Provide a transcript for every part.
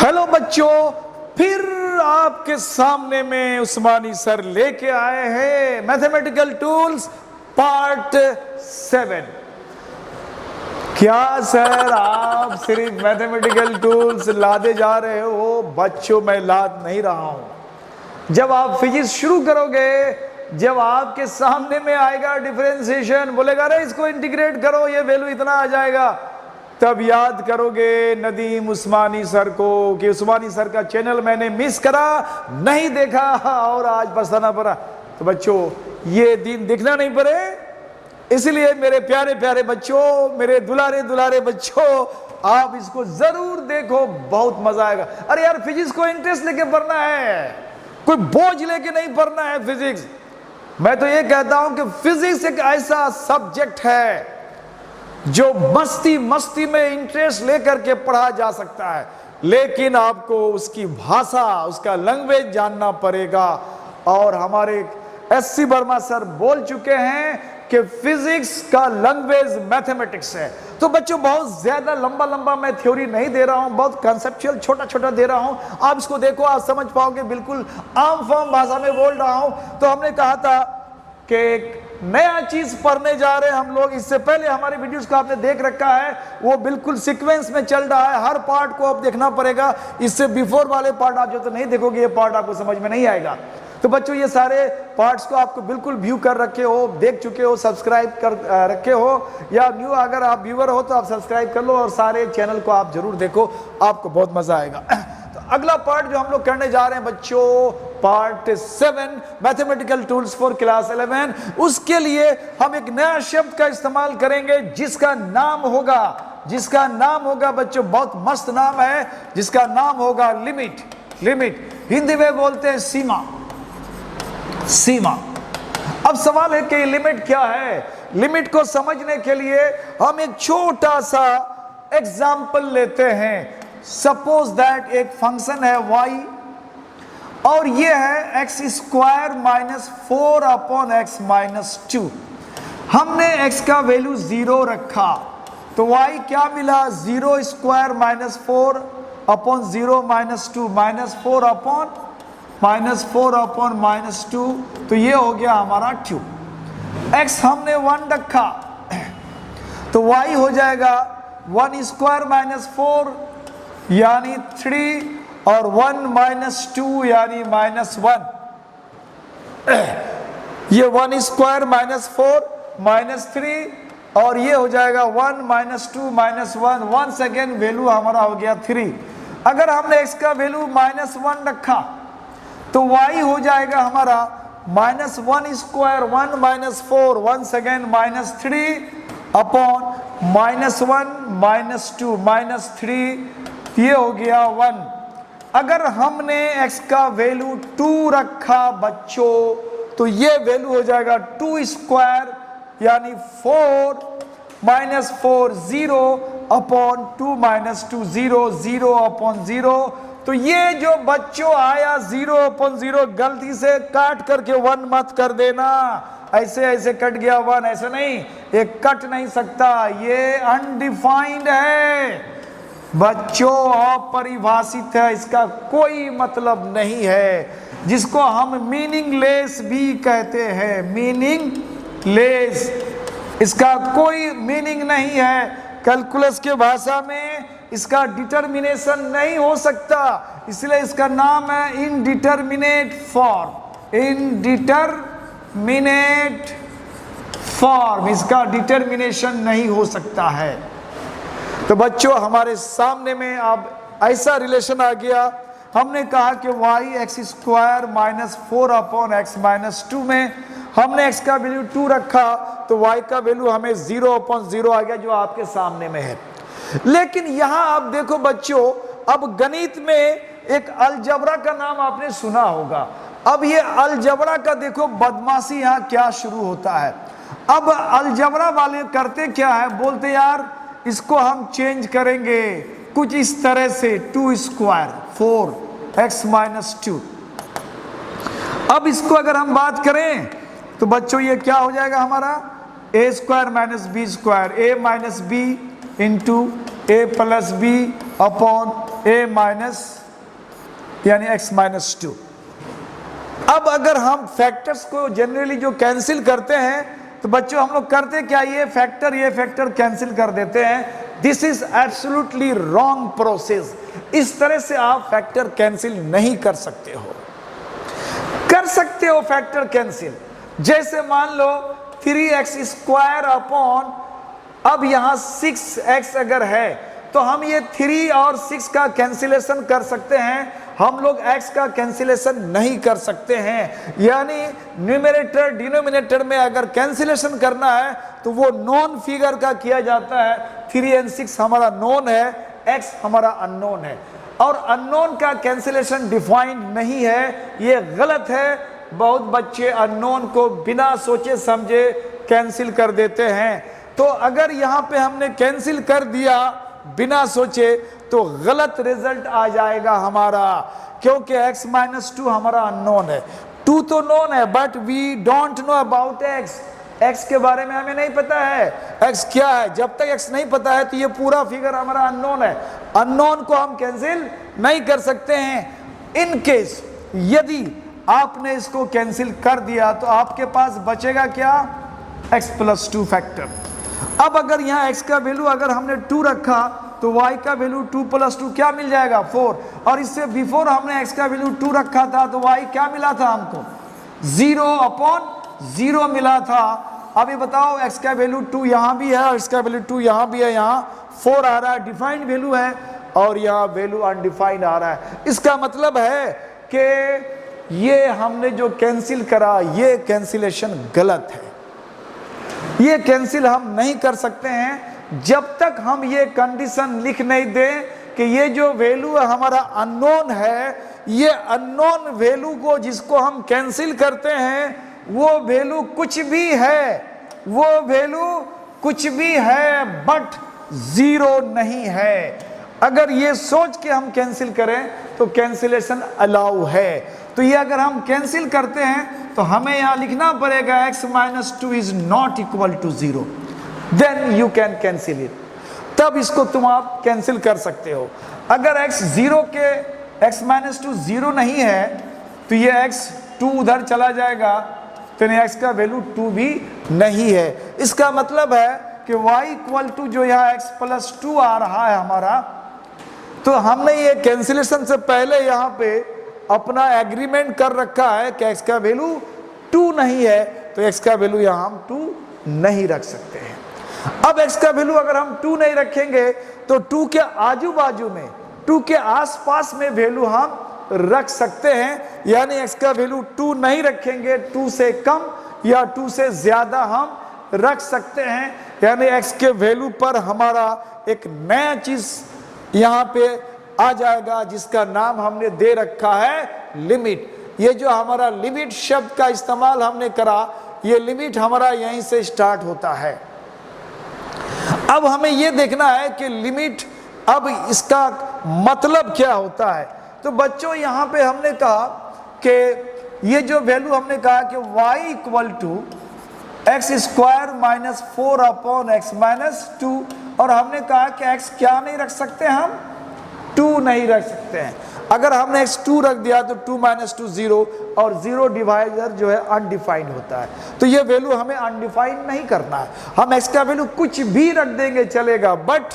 Hello बच्चों, फिर आपके सामने में उस्मानी सर लेके आए हैं मैथमेटिकल टूल्स पार्ट 7। क्या सर आप सिर्फ मैथमेटिकल टूल्स लादे जा रहे हो? बच्चों, मैं लाद नहीं रहा हूं। जब आप फिजिक्स शुरू करोगे, जब आपके सामने में आएगा डिफरेंशिएशन, बोलेगा अरे इसको इंटीग्रेट करो, ये वैल्यू इतना आ जाएगा, तब याद करोगे नदीम उस्मानी सर को कि उस्मानी सर का चैनल मैंने मिस करा, नहीं देखा और आज पछताना पड़ा। तो बच्चों, ये दिन दिखना नहीं पड़े, इसलिए मेरे प्यारे प्यारे बच्चों, मेरे दुलारे दुलारे बच्चों, आप इसको जरूर देखो, बहुत मजा आएगा। अरे यार, फिजिक्स को इंटरेस्ट लेके पढ़ना है, कोई बोझ लेके नहीं पढ़ना है फिजिक्स। मैं तो ये कहता हूं कि फिजिक्स एक ऐसा सब्जेक्ट है जो मस्ती मस्ती में इंटरेस्ट लेकर के पढ़ा जा सकता है, लेकिन आपको उसकी भाषा, उसका लैंग्वेज जानना पड़ेगा। और हमारे एससी वर्मा सर बोल चुके हैं कि फिजिक्स का लैंग्वेज मैथमेटिक्स है। तो बच्चों, बहुत ज्यादा लंबा लंबा मैं थ्योरी नहीं दे रहा हूं, बहुत कंसेप्चुअल छोटा छोटा दे रहा हूं। आप इसको देखो, आप समझ पाओगे, बिल्कुल आम फाम भाषा में बोल रहा हूं। तो हमने कहा था कि एक नया चीज पढ़ने जा रहे हैं हम लोग। इससे पहले हमारे वीडियोस को आपने देख रखा है, वो बिल्कुल सीक्वेंस में चल रहा है, हर पार्ट को आप देखना पड़ेगा। इससे बिफोर वाले पार्ट आप जो तो नहीं देखोगे, ये पार्ट आपको समझ में नहीं आएगा। तो बच्चों, ये सारे पार्ट्स को आपको बिल्कुल व्यू कर रखे हो, देख चुके हो, सब्सक्राइब कर रखे हो, या न्यू अगर आप व्यूअर हो तो आप सब्सक्राइब कर लो और सारे चैनल को आप जरूर देखो, आपको बहुत मजा आएगा। तो अगला पार्ट जो हम लोग करने जा रहे हैं बच्चों, part 7 mathematical tools for class 11। उसके लिए हम एक नया शब्द का इस्तेमाल करेंगे जिसका नाम होगा बच्चों, बहुत मस्त नाम है, जिसका नाम होगा लिमिट। लिमिट हिंदी में बोलते हैं सीमा। अब सवाल है कि लिमिट क्या है? लिमिट को समझने के लिए हम एक छोटा सा एग्जाम्पल लेते हैं। सपोज दैट एक फंक्शन है y और ये है x square minus 4 upon x minus 2। हमने x का वैल्यू 0 रखा, तो y क्या मिला? 0 square minus 4 upon 0 minus 2, minus 4 upon minus 2, तो ये हो गया हमारा 2। x हमने 1 रखा, तो y हो जाएगा 1 स्क्वायर माइनस 4 यानी 3 और 1 माइनस 2 यानी माइनस 1। ये 1 स्क्वायर माइनस 4 माइनस 3 और ये हो जाएगा 1 माइनस 2 माइनस 1। 1 सेकेंड वैल्यू हमारा हो गया 3। अगर हमने x का वैल्यू माइनस 1 रखा तो y हो जाएगा हमारा minus 1 square 1 minus 4 1 second minus 3 upon minus 1 minus 2 minus 3, ये हो गया 1। अगर हमने x का वैल्यू 2 रखा बच्चों, तो ये वैल्यू हो जाएगा 2 स्क्वायर यानी 4 माइनस 4 0 अपॉन 2 माइनस 2 0 0 अपॉन 0। तो ये जो बच्चों आया 0 अपॉन 0, गलती से काट करके 1 मत कर देना। ऐसे ऐसे कट गया 1, ऐसे नहीं, ये कट नहीं सकता, ये अनडिफाइंड है बच्चों, अपरिभाषित है, इसका कोई मतलब नहीं है, जिसको हम मीनिंगलेस भी कहते हैं। मीनिंगलेस, इसका कोई मीनिंग नहीं है। कैलकुलस के भाषा में इसका डिटर्मिनेशन नहीं हो सकता, इसलिए इसका नाम है इनडिटर्मिनेट फॉर्म। इनडिटर्मिनेट फॉर्म, इसका डिटर्मिनेशन नहीं हो सकता है। तो बच्चों, हमारे सामने में अब ऐसा रिलेशन आ गया। हमने कहा कि y x square minus 4 upon x minus 2 में हमने x का वैल्यू 2 रखा, तो y का वैल्यू हमें 0 अपॉन 0 आ गया, जो आपके सामने में है। लेकिन यहां आप देखो बच्चों, अब गणित में एक अलजबरा का नाम आपने सुना होगा। अब ये अलजबरा का देखो बदमाशी यहां क्या शुरू होता है। अब अलजबरा वाले करते क्या है, बोलते यार इसको हम चेंज करेंगे कुछ इस तरह से, 2 स्क्वायर 4 एक्स माइनस 2। अब इसको अगर हम बात करें तो बच्चों ये क्या हो जाएगा हमारा, ए स्क्वायर माइनस बी स्क्वायर, ए माइनस बी इंटू ए प्लस बी अपॉन ए माइनस यानी x माइनस 2। अब अगर हम फैक्टर्स को जनरली जो कैंसिल करते हैं तो बच्चों हम लोग करते क्या, ये फैक्टर कैंसिल कर देते हैं। This is absolutely wrong process. इस तरह से आप फैक्टर कैंसिल नहीं कर सकते हो। कर सकते हो फैक्टर कैंसिल, जैसे मान लो 3x स्क्वायर अपॉन, अब यहां 6x अगर है तो हम ये 3 और 6 का कैंसिलेशन कर सकते हैं, हम लोग x का कैंसिलेशन नहीं कर सकते हैं। यानी न्यूमरेटर डिनोमिनेटर में अगर कैंसिलेशन करना है तो वो नॉन फिगर का किया जाता है। 3 और 6 हमारा नॉन है, x हमारा अननोन है, और अननोन का कैंसिलेशन डिफाइंड नहीं है, ये गलत है। बहुत बच्चे अननोन को बिना सोचे समझे कैंसिल कर देते हैं। तो अगर यहाँ पे हमने कैंसिल कर दिया बिना सोचे तो गलत रिजल्ट आ जाएगा हमारा, क्योंकि x माइनस 2 हमारा अननोन है। 2 तो नोन है but we don't know about x के बारे में हमें नहीं पता है x क्या है। जब तक x नहीं पता है तो ये पूरा फिगर हमारा अननोन है। अननोन को हम कैंसिल नहीं कर सकते हैं। इन केस यदि आपने इसको कैंसिल कर दिया तो आपके पास बचेगा क्या, x प्लस 2 फैक्टर। अब अगर यहाँ x का वैल्यू अगर हमने 2 रखा तो y का वैल्यू 2 प्लस 2 क्या मिल जाएगा, 4। और इससे बिफोर हमने x का वैल्यू 2 रखा था तो y क्या मिला था हमको, 0 अपॉन 0 मिला था। अभी बताओ x का वैल्यू 2 यहाँ भी है और इसका वैल्यू 2 यहाँ भी है, यहाँ 4 आ रहा है, डिफाइंड वैल्यू है, और यहाँ वैल्यू अनडिफाइंड आ रहा है। इसका मतलब है कि ये हमने जो कैंसिल करा ये कैंसिलेशन गलत है। ये कैंसिल हम नहीं कर सकते हैं जब तक हम ये कंडीशन लिख नहीं दें कि ये जो वैल्यू हमारा अननोन है, ये अननोन वैल्यू को जिसको हम कैंसिल करते हैं वो वैल्यू कुछ भी है, वो वैल्यू कुछ भी है बट 0 नहीं है। अगर ये सोच के हम कैंसिल करें तो कैंसिलेशन अलाउ है। तो ये अगर हम कैंसिल करते हैं तो हमें यहाँ लिखना पड़ेगा x minus 2 is not equal to 0, then you can cancel it. तब इसको तुम आप कैंसिल कर सकते हो। अगर x 0 के x माइनस 2 0 नहीं है तो ये x 2 उधर चला जाएगा, तो x का वैल्यू 2 भी नहीं है। इसका मतलब है कि y इक्वल टू जो यहाँ x प्लस 2 आ रहा है हमारा, तो हमने ये कैंसिलेशन से पहले यहाँ पे अपना एग्रीमेंट कर रखा है कि x का वैल्यू 2 नहीं है, तो x का वैल्यू यहाँ हम 2 नहीं रख सकते हैं। अब x का वैल्यू अगर हम 2 नहीं रखेंगे तो 2 के आजू बाजू में, 2 के आसपास में वैल्यू हम रख सकते हैं। यानी x का वैल्यू 2 नहीं रखेंगे, 2 से कम या 2 से ज्यादा हम रख सकते हैं। यानी x के वैल्यू पर हमारा एक नया चीज यहाँ पे आ जाएगा जिसका नाम हमने दे रखा है लिमिट। ये जो हमारा लिमिट शब्द का इस्तेमाल हमने करा, ये लिमिट हमारा यहीं से स्टार्ट होता है। अब हमें ये देखना है कि लिमिट, अब इसका मतलब क्या होता है। तो बच्चों यहाँ पे हमने कहा कि ये जो वैल्यू हमने कहा कि y equal to x square minus 4 upon x minus 2, और हमने कहा कि x क्या नहीं रख सकते, हम 2 नहीं रख सकते हैं। अगर हमने x 2 रख दिया तो 2 माइनस 2 0, और 0 डिवाइजर जो है अनडिफाइंड होता है। तो ये वैल्यू हमें अनडिफाइंड नहीं करना है, हम x का वैल्यू कुछ भी रख देंगे चलेगा बट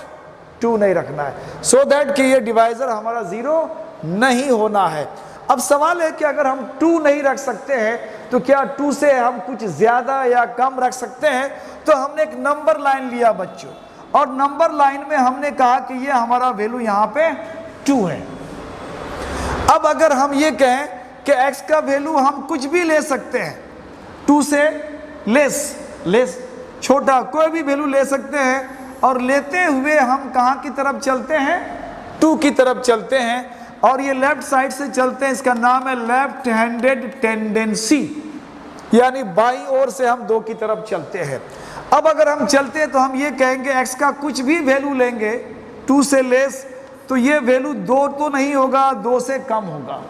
2 नहीं रखना है, सो दैट कि ये डिवाइजर हमारा 0 नहीं होना है। अब सवाल है कि अगर हम 2 नहीं रख सकते हैं तो क्या 2 से हम कुछ ज्यादा या कम रख सकते हैं। तो हमने एक नंबर लाइन लिया बच्चों, और नंबर लाइन में हमने कहा कि ये हमारा वैल्यू यहाँ पे 2 है। अब अगर हम ये कहें कि x का वैल्यू हम कुछ भी ले सकते हैं, 2 से लेस छोटा कोई भी वैल्यू ले सकते हैं, और लेते हुए हम कहाँ की तरफ चलते हैं, 2 की तरफ चलते हैं, और ये लेफ्ट साइड से चलते हैं। इसका नाम है लेफ्ट हैंडेड टेंडेंसी, यानी बाईं ओर से हम 2 की तरफ चलते हैं। अब अगर हम चलते हैं तो हम ये कहेंगे x का कुछ भी वैल्यू लेंगे 2 से लेस, तो ये वैल्यू 2 तो नहीं होगा, 2 से कम होगा।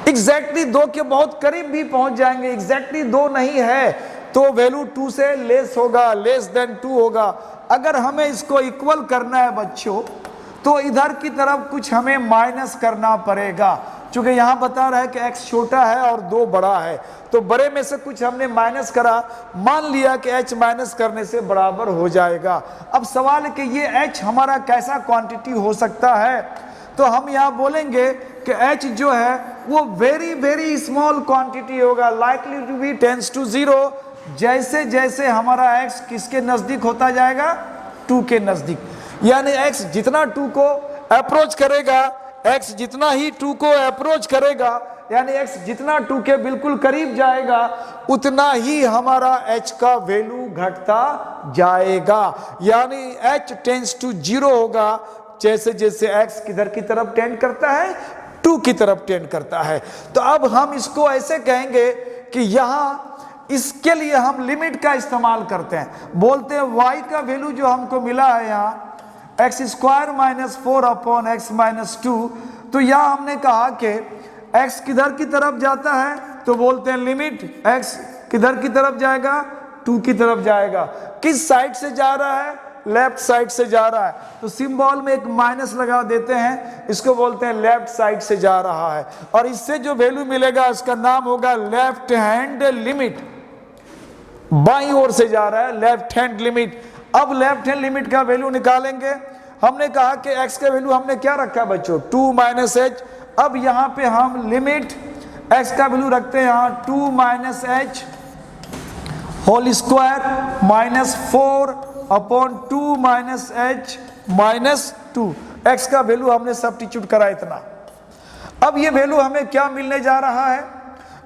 एग्जैक्टली 2 के बहुत करीब भी पहुंच जाएंगे, एग्जैक्टली 2 नहीं है तो वैल्यू 2 से लेस होगा, लेस देन 2 होगा। अगर हमें इसको इक्वल करना है बच्चों, तो इधर की तरफ कुछ हमें माइनस करना पड़ेगा, क्योंकि यहाँ बता रहा है कि x छोटा है और 2 बड़ा है, तो बड़े में से कुछ हमने माइनस करा, मान लिया कि h माइनस करने से बराबर हो जाएगा। अब सवाल है कि ये h हमारा कैसा क्वांटिटी हो सकता है, तो हम यहाँ बोलेंगे कि h जो है वो वेरी वेरी स्मॉल क्वांटिटी होगा, likely to be tends to 0, जैसे जैसे हमारा x किसके नजदीक होता जाएगा, 2 के नजदीक। यानी x जितना 2 को अप्रोच करेगा, x जितना ही 2 को अप्रोच करेगा, यानी x जितना 2 के बिल्कुल करीब जाएगा, उतना ही हमारा h का वैल्यू घटता जाएगा। यानी h टेंड्स टू 0 होगा जैसे जैसे x किधर की तरफ टेंड करता है, 2 की तरफ टेंड करता है। तो अब हम इसको ऐसे कहेंगे कि यहाँ इसके लिए हम लिमिट का इस्तेमाल करते हैं, बोलते हैं y का वैल्यू जो हमको मिला है यहाँ x square minus 4 upon x minus 2, तो यहाँ हमने कहा कि x किधर की तरफ जाता है, तो बोलते हैं लिमिट x किधर की तरफ जाएगा, 2 की तरफ जाएगा। किस साइड से जा रहा है, लेफ्ट साइड से जा रहा है, तो सिंबल में एक माइनस लगा देते हैं, इसको बोलते हैं लेफ्ट साइड से जा रहा है। और इससे जो वैल्यू मिलेगा उसका नाम होगा लेफ्ट हैंड लिमिट, बाईं ओर से जा रहा है, लेफ्ट हैंड लिमिट। अब लेफ्ट हैंड लिमिट का वैल्यू निकालेंगे। हमने कहा कि x का वैल्यू हमने क्या रखा बच्चों, 2 माइनस h। अब यहाँ पे हम लिमिट x का वैल्यू रखते हैं यहाँ 2 minus h whole square minus 4 upon 2 minus h minus 2। x का वैल्यू हमने सब्स्टिट्यूट करा इतना। अब ये वैल्यू हमें क्या मिलने जा रहा है,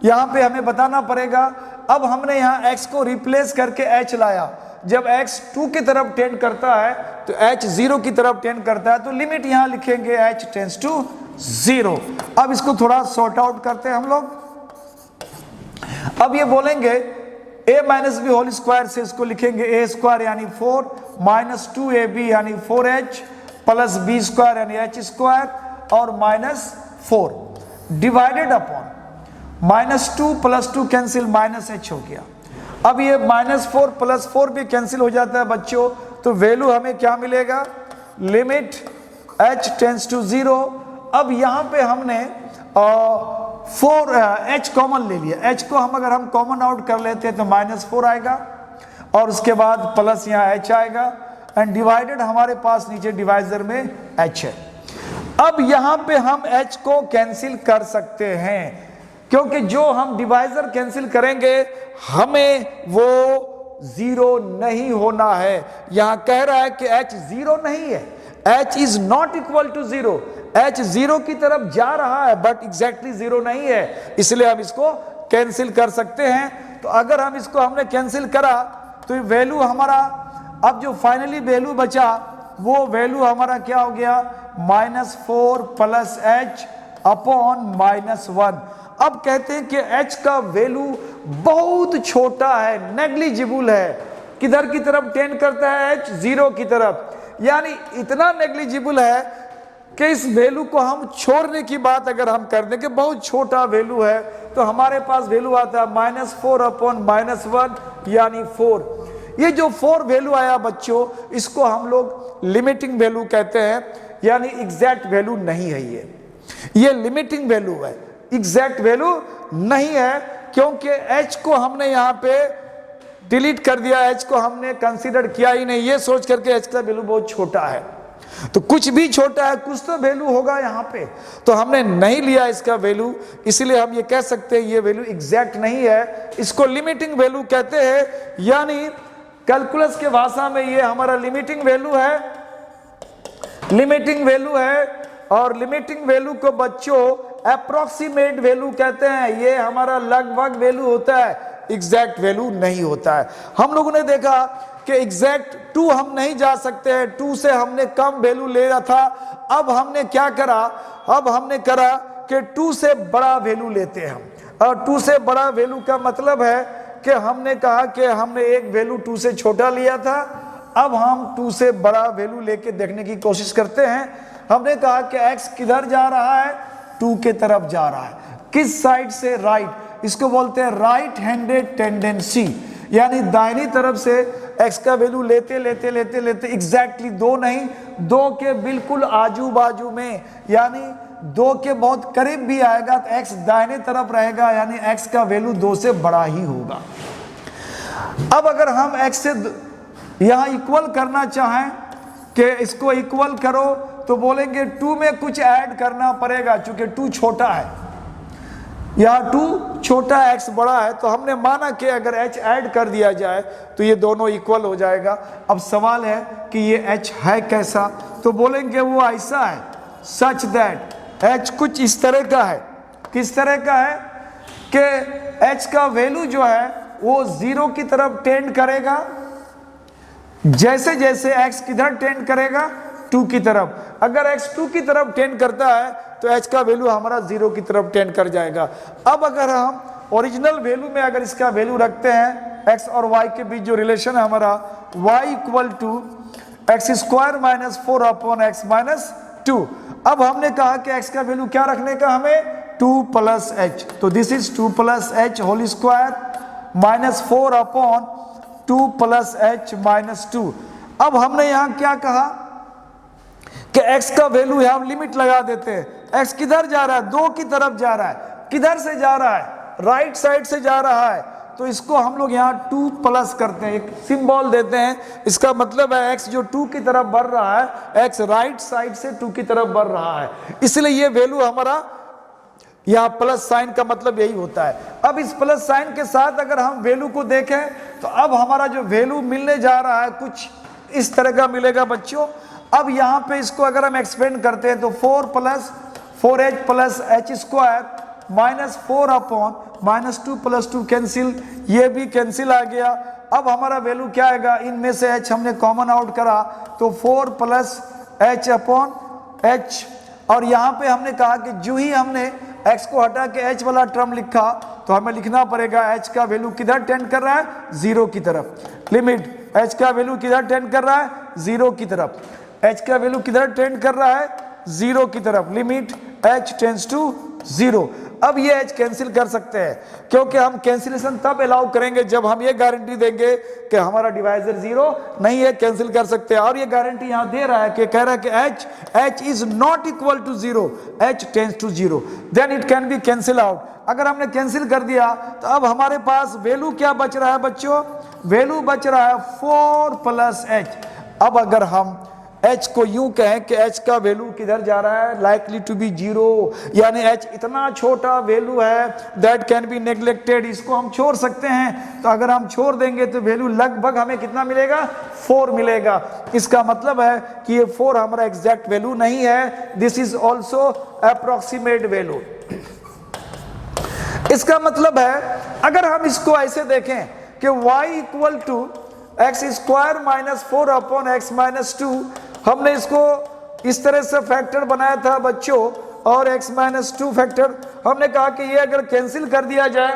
यहाँ पे हमें बताना पड़ेगा। अब हमने यहाँ x को रिप्लेस करके h लाया, जब x 2 की तरफ टेंड करता है तो h 0 की तरफ टेंड करता है, तो लिमिट यहाँ लिखेंगे h टेंड्स टू 0। अब इसको थोड़ा सॉर्ट आउट करते हैं हम लोग। अब ये बोलेंगे a minus B whole square से इसको लिखेंगे a स्क्वायर यानी 4 माइनस 2ab यानी 4h प्लस b स्क्वायर यानी h स्क्वायर और minus 4 divided upon minus 2 plus 2 cancel minus h हो गया। अब ये माइनस 4 प्लस 4 भी कैंसिल हो जाता है बच्चों, तो वैल्यू हमें क्या मिलेगा, लिमिट h टेंड्स टू 0। अब यहाँ पे हमने 4h कॉमन ले लिया, h को हम अगर हम कॉमन आउट कर लेते हैं तो माइनस 4 आएगा और उसके बाद प्लस यहाँ h आएगा एंड डिवाइडेड हमारे पास नीचे डिवाइजर में h है। अब यहाँ पे हम h को कैंसिल कर सकते हैं, क्योंकि जो हम डिवाइजर कैंसिल करेंगे हमें वो 0 नहीं होना है। यहां कह रहा है कि h 0 नहीं है, h is not equal to 0, h 0 की तरफ जा रहा है बट एग्जैक्टली 0 नहीं है, इसलिए हम इसको कैंसिल कर सकते हैं। तो अगर हम इसको हमने कैंसिल करा तो वैल्यू हमारा अब जो फाइनली वैल्यू बचा वो वैल्यू हमारा क्या हो गया, minus 4 plus h upon minus 1। अब कहते हैं कि h का वैल्यू बहुत छोटा है, नेग्लिजिबल है, किधर की तरफ टेंड करता है, h 0 की तरफ, यानी इतना नेग्लिजिबल है कि इस वैल्यू को हम छोड़ने की बात अगर हम कर दें कि बहुत छोटा वैल्यू है, तो हमारे पास वैल्यू आता है माइनस 4 अपॉन माइनस 1 यानी 4। ये जो 4 वैल्यू आया बच्चों, इसको हम लोग लिमिटिंग वैल्यू कहते हैं, यानी एग्जैक्ट वैल्यू नहीं है, ये लिमिटिंग वैल्यू है, एग्जैक्ट वैल्यू नहीं है, क्योंकि h को हमने यहाँ पे डिलीट कर दिया, h को हमने कंसीडर किया ही नहीं, ये सोच करके h का वैल्यू बहुत छोटा है। तो कुछ भी छोटा है, कुछ तो वैल्यू होगा यहाँ पे, तो हमने नहीं लिया इसका वैल्यू, इसलिए हम ये कह सकते हैं ये वैल्यू एग्जैक्ट नहीं है, इसको लिमिटिंग वैल्यू कहते हैं। यानी कैलकुलस के भाषा में ये हमारा लिमिटिंग वैल्यू है, लिमिटिंग वैल्यू है। और लिमिटिंग वैल्यू को बच्चों अप्रोक्सीमेट वैल्यू कहते हैं, ये हमारा लगभग वैल्यू होता है, एग्जैक्ट वैल्यू नहीं होता है। हम लोगों ने देखा कि एग्जैक्ट 2 हम नहीं जा सकते हैं, 2 से हमने कम वैल्यू ले रहा था। अब हमने क्या करा, अब हमने करा कि 2 से बड़ा वैल्यू लेते हैं हम, और 2 से बड़ा वैल्यू का मतलब है कि हमने कहा कि हमने एक वैल्यू 2 से छोटा लिया था, अब हम 2 से बड़ा वैल्यू लेके देखने की कोशिश करते हैं। हमने कहा कि x किधर जा रहा है, 2 के तरफ जा रहा है, किस साइड से, राइट, इसको बोलते हैं राइट हैंडेड टेंडेंसी, यानी दाहिनी तरफ से x का वैल्यू लेते लेते लेते लेते एग्जैक्टली 2 नहीं, 2 के बिल्कुल आजू बाजू में, यानी 2 के बहुत करीब भी आएगा तो x दाहिने तरफ रहेगा, यानी x का वैल्यू 2 से बड़ा ही होगा। अब अगर हम x से यहां इक्वल करना चाहें कि इसको इक्वल करो, तो बोलेंगे 2 में कुछ ऐड करना पड़ेगा, चूंकि 2 छोटा है, यहाँ 2 छोटा है, x बड़ा है, तो हमने माना कि अगर h ऐड कर दिया जाए तो ये दोनों इक्वल हो जाएगा। अब सवाल है कि ये h है कैसा, तो बोलेंगे वो ऐसा है, सच दैट h कुछ इस तरह का है। किस तरह का है कि h का वैल्यू जो है वो 0 की तरफ टेंड करेगा, जैसे जैसे x किधर टेंड करेगा, 2 की तरफ। अगर x 2 की तरफ टेंड करता है तो h का वैल्यू हमारा 0 की तरफ टेंड कर जाएगा। अब अगर हम ओरिजिनल वैल्यू में अगर इसका वैल्यू रखते हैं, x और y के बीच जो रिलेशन है हमारा, y equal to x square minus 4 upon x minus 2। अब हमने कहा कि x का वैल्यू क्या रखने का, हमें 2 प्लस h, तो this is 2 plus h whole square minus 4 upon 2 plus h minus 2। अब हमने यहां क्या कहा कि x का वैल्यू है, हम लिमिट लगा देते हैं। x किधर जा रहा है, 2 की तरफ जा रहा है। किधर से जा रहा है, राइट साइड से जा रहा है, तो इसको हम लोग यहाँ 2 प्लस करते हैं, एक सिंबल देते हैं। इसका मतलब है x जो 2 की तरफ बढ़ रहा है, x राइट साइड से 2 की तरफ बढ़ रहा है, इसलिए ये वैल्यू हमारा यहाँ प्लस साइन का मतलब यही होता है। अब इस प्लस साइन के साथ अगर हम वैल्यू को देखें तो अब हमारा जो वैल्यू मिलने जा रहा है कुछ इस तरह का मिलेगा बच्चों। अब यहाँ पे इसको अगर हम एक्सपेंड करते हैं तो 4 plus 4h plus H square minus 4 upon minus 2 plus 2 cancel, ये भी कैंसिल आ गया। अब हमारा वैल्यू क्या आएगा, इनमें से h हमने कॉमन आउट करा तो 4 प्लस h अपॉन h, और यहाँ पे हमने कहा कि जो ही हमने x को हटा के h वाला टर्म लिखा तो हमें लिखना पड़ेगा h का वैल्यू किधर टेंड कर रहा है, 0 की तरफ। लिमिट h का वैल्यू किधर टेंड कर रहा है, 0 की तरफ। h का वैल्यू किधर टेंड कर रहा है, 0 की तरफ। Limit h tends to 0। अब ये h कैंसिल कर सकते हैं, क्योंकि हम कैंसिलेशन तब अलाउ करेंगे जब हम ये गारंटी देंगे कि हमारा डिवाइजर 0 नहीं है, कैंसिल कर सकते हैं। और ये गारंटी यहाँ दे रहा है कि कह रहा है कि h is not equal to 0, h tends to 0, then it can be cancel out. अगर हमने कैंसिल कर दिया तो अब हमारे पास वैल्यू क्या बच रहा है बच्चों, वैल्यू बच रहा है 4 प्लस h। अब अगर हम h को यूं कहें कि h का वैल्यू किधर जा रहा है, लाइकली टू बी 0, यानी h इतना छोटा वैल्यू है दैट कैन बी नेग्लेक्टेड, इसको हम छोड़ सकते हैं। तो अगर हम छोड़ देंगे तो वैल्यू लगभग हमें कितना मिलेगा, 4 मिलेगा। इसका मतलब है कि ये 4 हमारा एग्जैक्ट वैल्यू नहीं है, this is also approximate value. इसका मतलब है अगर हम इसको ऐसे देखें कि y equal to x square minus 4 upon x minus 2, हमने इसको इस तरह से फैक्टर बनाया था बच्चों, और x माइनस 2 फैक्टर हमने कहा कि ये अगर कैंसिल कर दिया जाए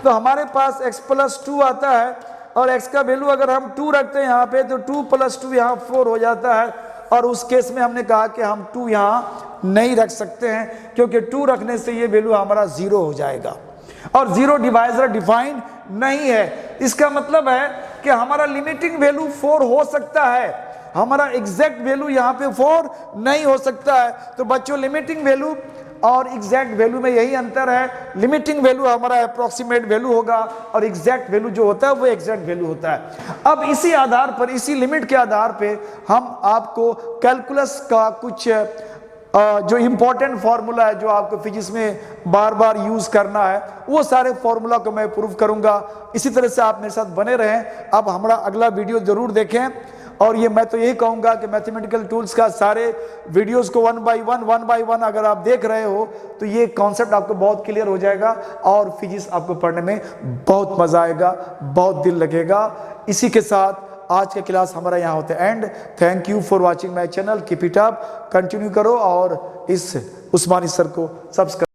तो हमारे पास x प्लस 2 आता है, और x का वैल्यू अगर हम 2 रखते हैं यहाँ पे तो 2 प्लस 2 यहाँ 4 हो जाता है। और उस केस में हमने कहा कि हम 2 यहाँ नहीं रख सकते हैं, क्योंकि 2 रखने से ये वैल्यू हमारा 0 हो जाएगा, और 0 डिवाइजर डिफाइंड नहीं है। इसका मतलब है कि हमारा लिमिटिंग वैल्यू 4 हो सकता है, हमारा एग्जैक्ट वैल्यू यहाँ पे 4 नहीं हो सकता है। तो बच्चों लिमिटिंग वैल्यू और एग्जैक्ट वैल्यू में यही अंतर है, लिमिटिंग वैल्यू हमारा अप्रोक्सीमेट वैल्यू होगा और एग्जैक्ट वैल्यू जो होता है वो एग्जैक्ट वैल्यू होता है। अब इसी आधार पर, इसी लिमिट के आधार पे हम आपको कैलकुलस का कुछ जो इम्पोर्टेंट फार्मूला है जो आपको फिजिक्स में बार बार यूज करना है, वो सारे फार्मूला को मैं प्रूव करूंगा। इसी तरह से आप मेरे साथ बने रहें। अब हमारा अगला वीडियो जरूर देखें, और ये मैं तो यही कहूंगा कि मैथमेटिकल टूल्स का सारे वीडियोस को वन बाय वन अगर आप देख रहे हो तो ये कॉन्सेप्ट आपको बहुत क्लियर हो जाएगा, और फिजिक्स आपको पढ़ने में बहुत मजा आएगा, बहुत दिल लगेगा। इसी के साथ आज का क्लास हमारा यहाँ होता है and. Thank you for watching my channel, keep it up, continue करो और इस उस्मानी सर को सब्सक्राइब